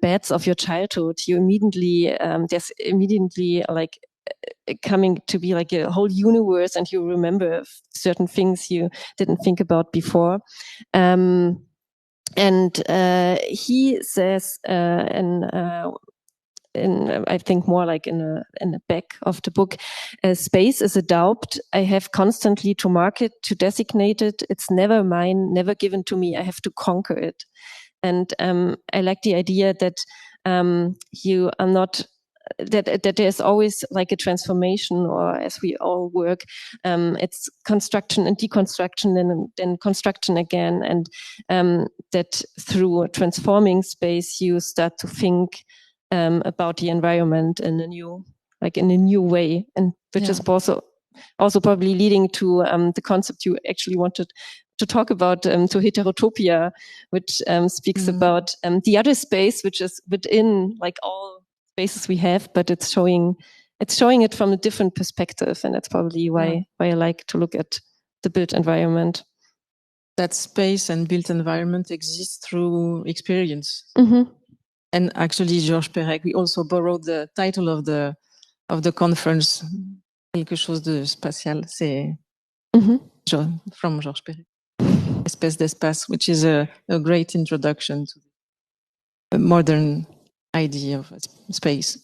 beds of your childhood, you immediately there's immediately like coming to be like a whole universe, and you remember certain things you didn't think about before. And he says, I think more like in the back of the book, space is a doubt I have constantly to mark it, to designate it. It's never mine, never given to me. I have to conquer it. And I like the idea that you are not that there's always like a transformation, or as we all work, it's construction and deconstruction, and then construction again, and that through transforming space, you start to think about the environment in a new way, and which is also probably leading to the concept you actually wanted to talk about, to heterotopia, which speaks about the other space, which is within like all spaces we have, but it's showing it from a different perspective, and that's probably why I like to look at the built environment. That space and built environment exists through experience. And actually, Georges Perec, we also borrowed the title of the conference, quelque chose de spatial, c'est from Georges Perec. Espèce d'espace, which is a great introduction to a modern idea of space.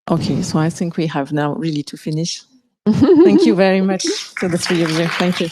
Okay, so I think we have now really to finish. Thank you very much to the three of you. Thank you.